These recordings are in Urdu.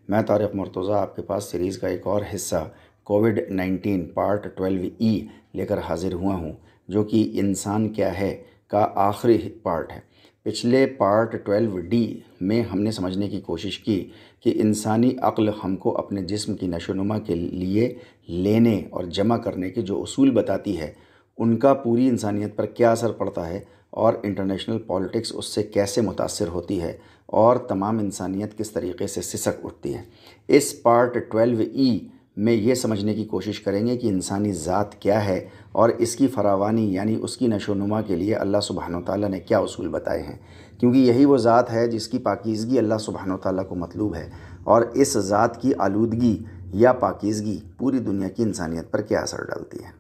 میں طارق مرتضیٰ آپ کے پاس سیریز کا ایک اور حصہ کووڈ-19 پارٹ 12E لے کر حاضر ہوا ہوں، جو کہ انسان کیا ہے کا آخری پارٹ ہے۔ پچھلے پارٹ 12D میں ہم نے سمجھنے کی کوشش کی کہ انسانی عقل ہم کو اپنے جسم کی نشو و نما کے لیے لینے اور جمع کرنے کے جو اصول بتاتی ہے، ان کا پوری انسانیت پر کیا اثر پڑتا ہے اور انٹرنیشنل پالیٹکس اس سے کیسے متاثر ہوتی ہے اور تمام انسانیت کس طریقے سے سسک اٹھتی ہے۔ اس پارٹ 12E میں یہ سمجھنے کی کوشش کریں گے کہ انسانی ذات کیا ہے اور اس کی فراوانی یعنی اس کی نشو و نما کے لیے اللہ سبحانہ و تعالیٰ نے کیا اصول بتائے ہیں، کیونکہ یہی وہ ذات ہے جس کی پاکیزگی اللہ سبحانہ و تعالیٰ کو مطلوب ہے، اور اس ذات کی آلودگی یا پاکیزگی پوری دنیا کی انسانیت پر کیا اثر ڈالتی ہے۔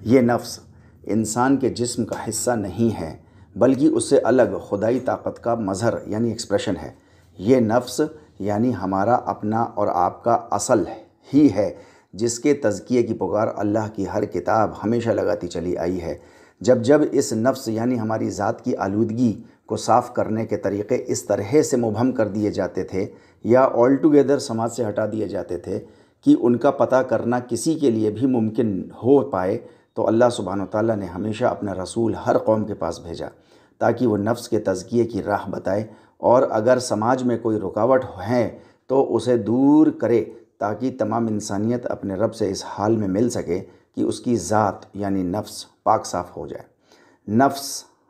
یہ نفس انسان کے جسم کا حصہ نہیں ہے، بلکہ اس سے الگ خدائی طاقت کا مظہر یعنی ایکسپریشن ہے۔ یہ نفس یعنی ہمارا اپنا اور آپ کا اصل ہی ہے، جس کے تزکیے کی پکار اللہ کی ہر کتاب ہمیشہ لگاتی چلی آئی ہے۔ جب جب اس نفس یعنی ہماری ذات کی آلودگی کو صاف کرنے کے طریقے اس طرح سے مبہم کر دیے جاتے تھے یا آل ٹوگیدر سماج سے ہٹا دیے جاتے تھے کہ ان کا پتہ کرنا کسی کے لیے بھی ممکن ہو پائے، تو اللہ سبحانہ و تعالیٰ نے ہمیشہ اپنا رسول ہر قوم کے پاس بھیجا تاکہ وہ نفس کے تزکیے کی راہ بتائے، اور اگر سماج میں کوئی رکاوٹ ہے تو اسے دور کرے، تاکہ تمام انسانیت اپنے رب سے اس حال میں مل سکے کہ اس کی ذات یعنی نفس پاک صاف ہو جائے۔ نفس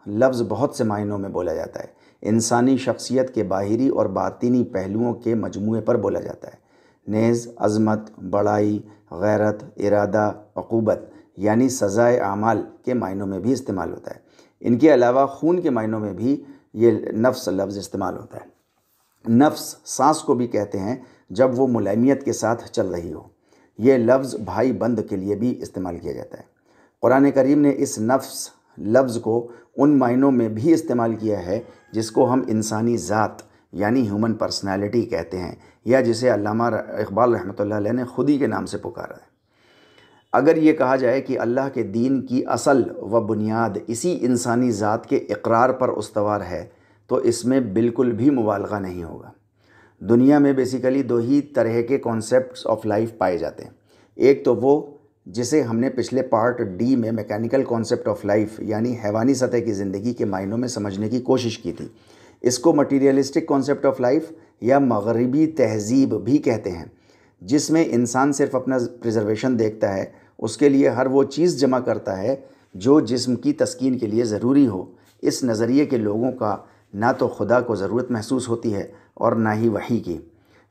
لفظ بہت سے معنوں میں بولا جاتا ہے۔ انسانی شخصیت کے باہری اور باطنی پہلوؤں کے مجموعے پر بولا جاتا ہے۔ نیز عظمت، بڑائی، غیرت، ارادہ، عقوبت یعنی سزائے اعمال کے معنوں میں بھی استعمال ہوتا ہے۔ ان کے علاوہ خون کے معنوں میں بھی یہ نفس لفظ استعمال ہوتا ہے۔ نفس سانس کو بھی کہتے ہیں جب وہ ملائمیت کے ساتھ چل رہی ہو۔ یہ لفظ بھائی بند کے لیے بھی استعمال کیا جاتا ہے۔ قرآن کریم نے اس نفس لفظ کو ان معنوں میں بھی استعمال کیا ہے جس کو ہم انسانی ذات یعنی ہیومن پرسنالٹی کہتے ہیں، یا جسے علامہ اقبال رحمۃ اللہ علیہ نے خود ہی کے نام سے پکارا ہے۔ اگر یہ کہا جائے کہ اللہ کے دین کی اصل و بنیاد اسی انسانی ذات کے اقرار پر استوار ہے، تو اس میں بالکل بھی مبالغہ نہیں ہوگا۔ دنیا میں بیسیکلی دو ہی طرح کے کانسیپٹس آف لائف پائے جاتے ہیں۔ ایک تو وہ جسے ہم نے پچھلے پارٹ ڈی میں میکینیکل کانسیپٹ آف لائف یعنی حیوانی سطح کی زندگی کے معنوں میں سمجھنے کی کوشش کی تھی۔ اس کو مٹیریلسٹک کانسیپٹ آف لائف یا مغربی تہذیب بھی کہتے ہیں، جس میں انسان صرف اپنا پریزرویشن دیکھتا ہے، اس کے لیے ہر وہ چیز جمع کرتا ہے جو جسم کی تسکین کے لیے ضروری ہو۔ اس نظریے کے لوگوں کا نہ تو خدا کو ضرورت محسوس ہوتی ہے اور نہ ہی وحی کی،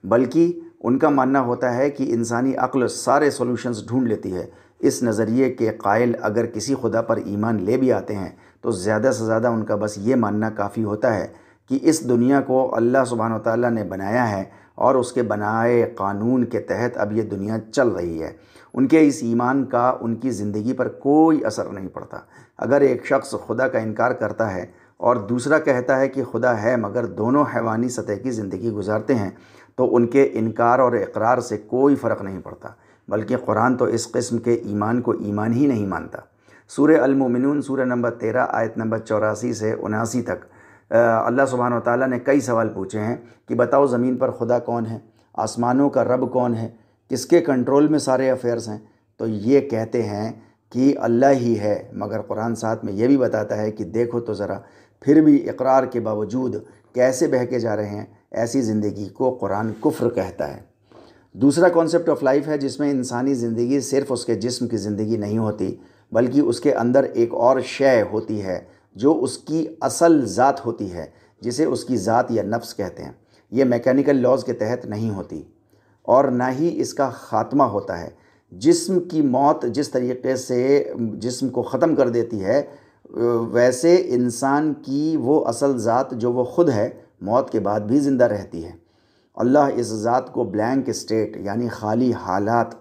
بلکہ ان کا ماننا ہوتا ہے کہ انسانی عقل سارے سولوشنز ڈھونڈ لیتی ہے۔ اس نظریے کے قائل اگر کسی خدا پر ایمان لے بھی آتے ہیں تو زیادہ سے زیادہ ان کا بس یہ ماننا کافی ہوتا ہے کہ اس دنیا کو اللہ سبحانہ و تعالیٰ نے بنایا ہے اور اس کے بنائے قانون کے تحت اب یہ دنیا چل رہی ہے۔ ان کے اس ایمان کا ان کی زندگی پر کوئی اثر نہیں پڑتا۔ اگر ایک شخص خدا کا انکار کرتا ہے اور دوسرا کہتا ہے کہ خدا ہے مگر دونوں حیوانی سطح کی زندگی گزارتے ہیں، تو ان کے انکار اور اقرار سے کوئی فرق نہیں پڑتا، بلکہ قرآن تو اس قسم کے ایمان کو ایمان ہی نہیں مانتا۔ سورہ المومنون سورہ نمبر 13 آیت نمبر 84 سے 79 تک اللہ سبحانہ و تعالیٰ نے کئی سوال پوچھے ہیں کہ بتاؤ زمین پر خدا کون ہے، آسمانوں کا رب کون ہے، کس کے کنٹرول میں سارے افیئرز ہیں؟ تو یہ کہتے ہیں کہ اللہ ہی ہے، مگر قرآن ساتھ میں یہ بھی بتاتا ہے کہ دیکھو تو ذرا پھر بھی اقرار کے باوجود کیسے بہکے جا رہے ہیں۔ ایسی زندگی کو قرآن کفر کہتا ہے۔ دوسرا کانسیپٹ آف لائف ہے جس میں انسانی زندگی صرف اس کے جسم کی زندگی نہیں ہوتی، بلکہ اس کے اندر ایک اور شے ہوتی ہے جو اس کی اصل ذات ہوتی ہے، جسے اس کی ذات یا نفس کہتے ہیں۔ یہ میکینیکل لاز کے تحت نہیں ہوتی اور نہ ہی اس کا خاتمہ ہوتا ہے۔ جسم کی موت جس طریقے سے جسم کو ختم کر دیتی ہے، ویسے انسان کی وہ اصل ذات جو وہ خود ہے موت کے بعد بھی زندہ رہتی ہے۔ اللہ اس ذات کو بلینک اسٹیٹ یعنی خالی حالات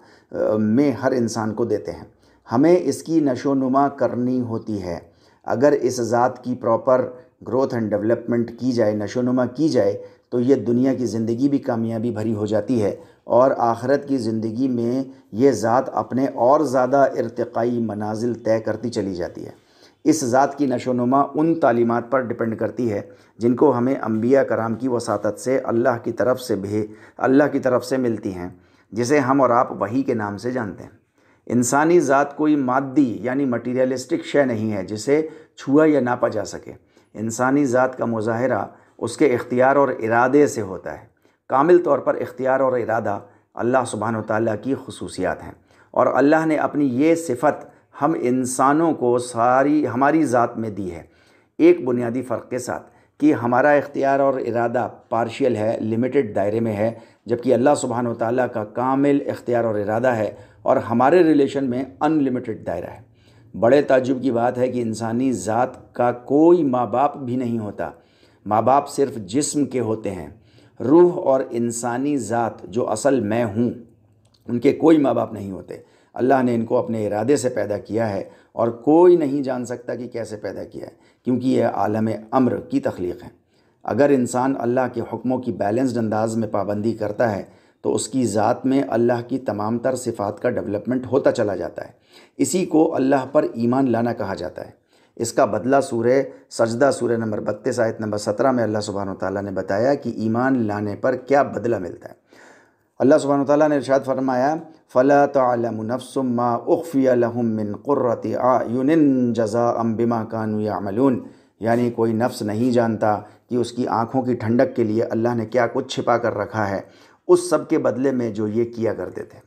میں ہر انسان کو دیتے ہیں۔ ہمیں اس کی نشو و نما کرنی ہوتی ہے۔ اگر اس ذات کی پراپر گروتھ اینڈ ڈیولپمنٹ کی جائے، نشو و نما کی جائے، تو یہ دنیا کی زندگی بھی کامیابی بھری ہو جاتی ہے، اور آخرت کی زندگی میں یہ ذات اپنے اور زیادہ ارتقائی منازل طے کرتی چلی جاتی ہے۔ اس ذات کی نشو و نما ان تعلیمات پر ڈپینڈ کرتی ہے جن کو ہمیں انبیاء کرام کی وساطت سے اللہ کی طرف سے ملتی ہیں، جسے ہم اور آپ وحی کے نام سے جانتے ہیں۔ انسانی ذات کوئی مادی یعنی مٹیریلسٹک شے نہیں ہے جسے چھوا یا ناپا جا سکے۔ انسانی ذات کا مظاہرہ اس کے اختیار اور ارادے سے ہوتا ہے۔ کامل طور پر اختیار اور ارادہ اللہ سبحانہ و تعالیٰ کی خصوصیات ہیں، اور اللہ نے اپنی یہ صفت ہم انسانوں کو ہماری ذات میں دی ہے، ایک بنیادی فرق کے ساتھ کہ ہمارا اختیار اور ارادہ پارشیل ہے، لمیٹڈ دائرے میں ہے، جبکہ اللہ سبحانہ و تعالیٰ کا کامل اختیار اور ارادہ ہے اور ہمارے ریلیشن میں ان لمیٹڈ دائرہ ہے۔ بڑے تعجب کی بات ہے کہ انسانی ذات کا کوئی ماں باپ بھی نہیں ہوتا، ماں باپ صرف جسم کے ہوتے ہیں۔ روح اور انسانی ذات جو اصل میں ہوں، ان کے کوئی ماں باپ نہیں ہوتے۔ اللہ نے ان کو اپنے ارادے سے پیدا کیا ہے اور کوئی نہیں جان سکتا کہ کیسے پیدا کیا ہے، کیونکہ یہ عالم امر کی تخلیق ہے۔ اگر انسان اللہ کے حکموں کی بیلنسڈ انداز میں پابندی کرتا ہے تو اس کی ذات میں اللہ کی تمام تر صفات کا ڈیولپمنٹ ہوتا چلا جاتا ہے۔ اسی کو اللہ پر ایمان لانا کہا جاتا ہے۔ اس کا بدلہ سورہ سجدہ سورہ نمبر 32 آیت نمبر 17 میں اللہ سبحانہ وتعالیٰ نے بتایا کہ ایمان لانے پر کیا بدلہ ملتا ہے۔ اللہ سبحانہ وتعالیٰ نے ارشاد فرمایا فَلَا تَعْلَمُ نَفْسٌ مَّا أُخْفِيَ لَهُم مِّن قُرَّةِ أَعْيُنٍ جَزَاءً بِمَا كَانُوا يَعْمَلُونَ، یعنی کوئی نفس نہیں جانتا کہ اس کی آنکھوں کی ٹھنڈک کے لیے اللہ نے کیا کچھ چھپا کر رکھا ہے اس سب کے بدلے میں جو یہ کیا کرتے تھے۔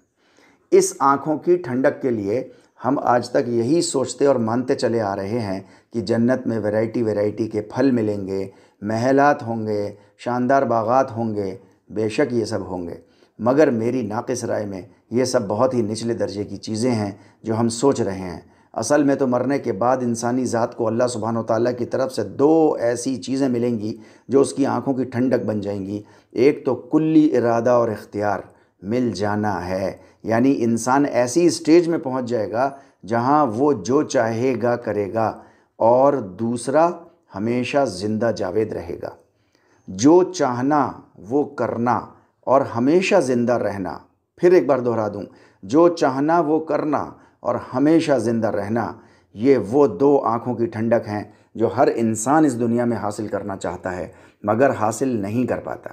اس آنکھوں کی ٹھنڈک کے لیے ہم آج تک یہی سوچتے اور مانتے چلے آ رہے ہیں کہ جنت میں ویرائٹی کے پھل ملیں گے، محلات ہوں گے، شاندار باغات ہوں گے۔ بے شک یہ سب ہوں گے، مگر میری ناقص رائے میں یہ سب بہت ہی نچلے درجے کی چیزیں ہیں جو ہم سوچ رہے ہیں۔ اصل میں تو مرنے کے بعد انسانی ذات کو اللہ سبحانہ و تعالیٰ کی طرف سے دو ایسی چیزیں ملیں گی جو اس کی آنکھوں کی ٹھنڈک بن جائیں گی۔ ایک تو کلی ارادہ اور اختیار مل جانا ہے، یعنی انسان ایسی اسٹیج میں پہنچ جائے گا جہاں وہ جو چاہے گا کرے گا، اور دوسرا ہمیشہ زندہ جاوید رہے گا۔ جو چاہنا وہ کرنا اور ہمیشہ زندہ رہنا، پھر ایک بار دہرا دوں، جو چاہنا وہ کرنا اور ہمیشہ زندہ رہنا، یہ وہ دو آنکھوں کی ٹھنڈک ہیں جو ہر انسان اس دنیا میں حاصل کرنا چاہتا ہے مگر حاصل نہیں کر پاتا۔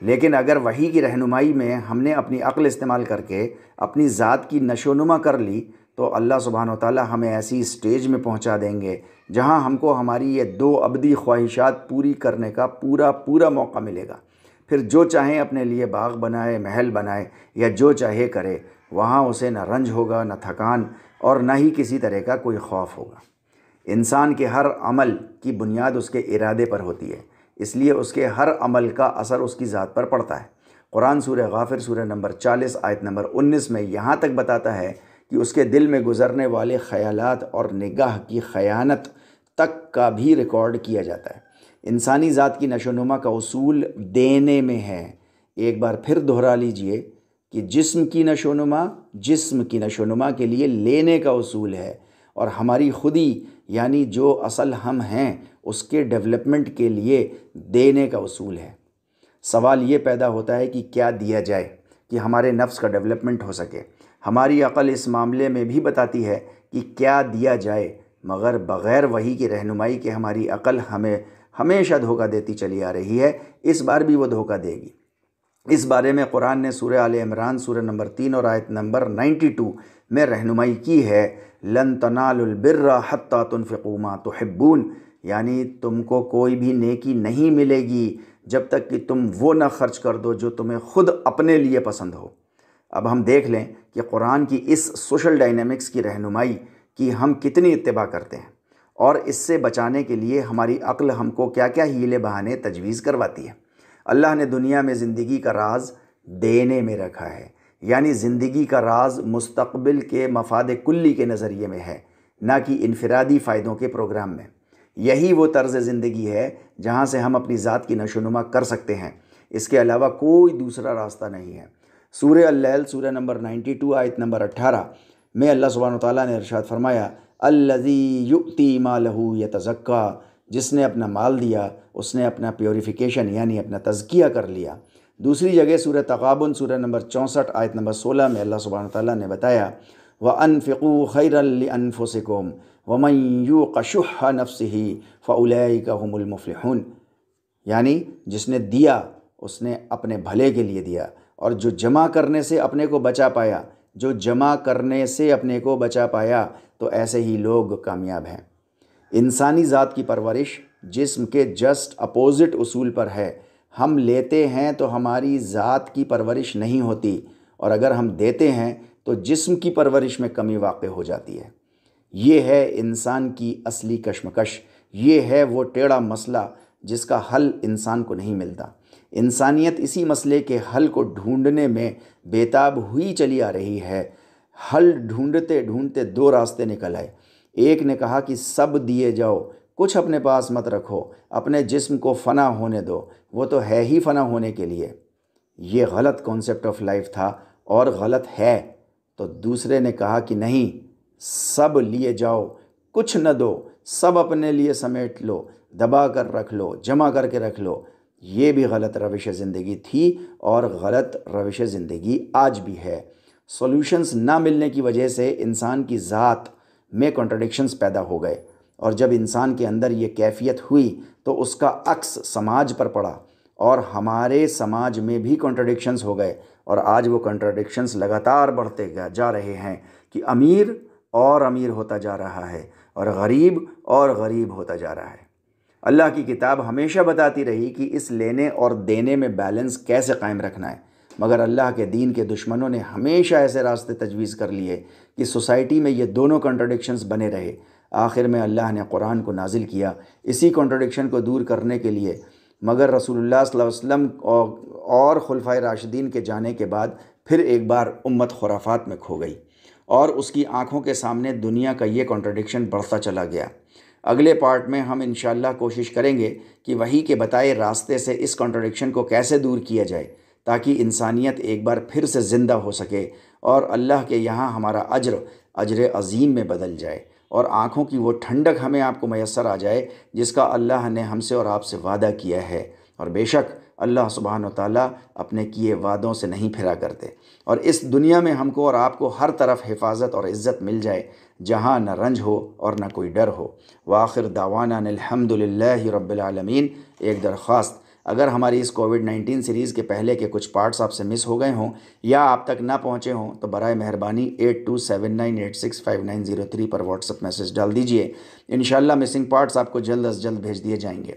لیکن اگر وحی کی رہنمائی میں ہم نے اپنی عقل استعمال کر کے اپنی ذات کی نشو و نما کر لی تو اللہ سبحانہ وتعالیٰ ہمیں ایسی اسٹیج میں پہنچا دیں گے جہاں ہم کو ہماری یہ دو ابدی خواہشات پوری کرنے کا پورا موقع ملے گا۔ پھر جو چاہیں اپنے لیے باغ بنائے، محل بنائے یا جو چاہے کرے، وہاں اسے نہ رنج ہوگا، نہ تھکان، اور نہ ہی کسی طرح کا کوئی خوف ہوگا۔ انسان کے ہر عمل کی بنیاد اس کے ارادے پر ہوتی ہے، اس لیے اس کے ہر عمل کا اثر اس کی ذات پر پڑتا ہے۔ قرآن سورہ غافر سورہ نمبر 40 آیت نمبر 19 میں یہاں تک بتاتا ہے کہ اس کے دل میں گزرنے والے خیالات اور نگاہ کی خیانت تک کا بھی ریکارڈ کیا جاتا ہے۔ انسانی ذات کی نشو و نما کا اصول دینے میں ہے۔ ایک بار پھر دہرا لیجئے کہ جسم کی نشو و نما کے لیے لینے کا اصول ہے، اور ہماری خودی یعنی جو اصل ہم ہیں اس کے ڈیولپمنٹ کے لیے دینے کا اصول ہے۔ سوال یہ پیدا ہوتا ہے کہ کیا دیا جائے کہ ہمارے نفس کا ڈیولپمنٹ ہو سکے۔ ہماری عقل اس معاملے میں بھی بتاتی ہے کہ کیا دیا جائے، مگر بغیر وحی کی رہنمائی کے ہماری عقل ہمیں ہمیشہ دھوکہ دیتی چلی آ رہی ہے، اس بار بھی وہ دھوکہ دے گی۔ اس بارے میں قرآن نے سورہ آل عمران سورہ نمبر 3 اور آیت نمبر 92 میں رہنمائی کی ہے، لن تنالوا البر حتی تنفقوا ما تحبون، یعنی تم کو کوئی بھی نیکی نہیں ملے گی جب تک کہ تم وہ نہ خرچ کر دو جو تمہیں خود اپنے لیے پسند ہو۔ اب ہم دیکھ لیں کہ قرآن کی اس سوشل ڈائنامکس کی رہنمائی کی ہم کتنی اتباع کرتے ہیں، اور اس سے بچانے کے لیے ہماری عقل ہم کو کیا کیا ہیلے بہانے تجویز کرواتی ہے۔ اللہ نے دنیا میں زندگی کا راز دینے میں رکھا ہے، یعنی زندگی کا راز مستقبل کے مفاد کلی کے نظریے میں ہے، نہ کہ انفرادی فائدوں کے پروگرام میں۔ یہی وہ طرز زندگی ہے جہاں سے ہم اپنی ذات کی نشو و نما کر سکتے ہیں، اس کے علاوہ کوئی دوسرا راستہ نہیں ہے۔ سورہ اللیل سورہ نمبر 92 آیت نمبر 18 میں اللہ سبحانہ وتعالیٰ نے ارشاد فرمایا، الذی یؤتی مالہ یتزکیٰ، جس نے اپنا مال دیا اس نے اپنا پیوریفیکیشن یعنی اپنا تزکیہ کر لیا۔ دوسری جگہ سورہ تغابن سورہ نمبر 64 آیت نمبر 16 میں اللہ سبحانہ وتعالیٰ نے بتایا، وَأَنفِقُوا خَيْرًا لِأَنفُسِكُمْ وَمَن يُوقَ شُحَّ نَفْسِهِ فَأُولَئِكَ هُمُ الْمُفْلِحُونَ، یعنی جس نے دیا اس نے اپنے بھلے کے لیے دیا، اور جو جمع کرنے سے اپنے کو بچا پایا، جو جمع کرنے سے اپنے کو بچا پایا، تو ایسے ہی لوگ کامیاب ہیں۔ انسانی ذات کی پرورش جسم کے جسٹ اپوزٹ اصول پر ہے۔ ہم لیتے ہیں تو ہماری ذات کی پرورش نہیں ہوتی، اور اگر ہم دیتے ہیں تو جسم کی پرورش میں کمی واقع ہو جاتی ہے۔ یہ ہے انسان کی اصلی کشمکش، یہ ہے وہ ٹیڑھا مسئلہ جس کا حل انسان کو نہیں ملتا۔ انسانیت اسی مسئلے کے حل کو ڈھونڈنے میں بےتاب ہوئی چلی آ رہی ہے۔ حل ڈھونڈتے ڈھونڈتے دو راستے نکل آئے۔ ایک نے کہا کہ سب دیے جاؤ، کچھ اپنے پاس مت رکھو، اپنے جسم کو فنا ہونے دو، وہ تو ہے ہی فنا ہونے کے لیے۔ یہ غلط کانسیپٹ آف لائف تھا اور غلط ہے۔ تو دوسرے نے کہا کہ نہیں، سب لیے جاؤ، کچھ نہ دو، سب اپنے لیے سمیٹ لو، دبا کر رکھ لو، جمع کر کے رکھ لو۔ یہ بھی غلط روش زندگی تھی اور غلط روش زندگی آج بھی ہے۔ سولوشنز نہ ملنے کی وجہ سے انسان کی ذات میں کنٹرڈکشنز پیدا ہو گئے، اور جب انسان کے اندر یہ کیفیت ہوئی تو اس کا عکس سماج پر پڑا، اور ہمارے سماج میں بھی کنٹرڈکشنز ہو گئے، اور آج وہ کنٹرڈکشنز لگاتار بڑھتے جا رہے ہیں کہ امیر اور امیر ہوتا جا رہا ہے اور غریب اور غریب ہوتا جا رہا ہے۔ اللہ کی کتاب ہمیشہ بتاتی رہی کہ اس لینے اور دینے میں بیلنس کیسے قائم رکھنا ہے، مگر اللہ کے دین کے دشمنوں نے ہمیشہ ایسے راستے تجویز کر لیے کہ سوسائٹی میں یہ دونوں کنٹرڈکشنز بنے رہے۔ آخر میں اللہ نے قرآن کو نازل کیا اسی کنٹرڈکشن کو دور کرنے کے لیے، مگر رسول اللہ صلی اللہ علیہ وسلم اور خلفائے راشدین کے جانے کے بعد پھر ایک بار امت خرافات میں کھو گئی، اور اس کی آنکھوں کے سامنے دنیا کا یہ کنٹرڈکشن بڑھتا چلا گیا۔ اگلے پارٹ میں ہم انشاءاللہ کوشش کریں گے کہ وحی کے بتائے راستے سے اس کنٹرڈکشن کو کیسے دور کیا جائے، تاکہ انسانیت ایک بار پھر سے زندہ ہو سکے اور اللہ کے یہاں ہمارا اجر عظیم میں بدل جائے، اور آنکھوں کی وہ ٹھنڈک ہمیں آپ کو میسر آ جائے جس کا اللہ نے ہم سے اور آپ سے وعدہ کیا ہے۔ اور بے شک اللہ سبحانہ و تعالیٰ اپنے کیے وعدوں سے نہیں پھرا کرتے، اور اس دنیا میں ہم کو اور آپ کو ہر طرف حفاظت اور عزت مل جائے، جہاں نہ رنج ہو اور نہ کوئی ڈر ہو۔ وآخر دعوانا الحمدللہ رب العالمین۔ ایک درخواست، اگر ہماری اس کووڈ-19 سیریز کے پہلے کے کچھ پارٹس آپ سے مس ہو گئے ہوں یا آپ تک نہ پہنچے ہوں تو برائے مہربانی 8279865903 پر واٹس ایپ میسج ڈال دیجئے۔ انشاءاللہ مسنگ پارٹس آپ کو جلد از جلد بھیج دیے جائیں گے۔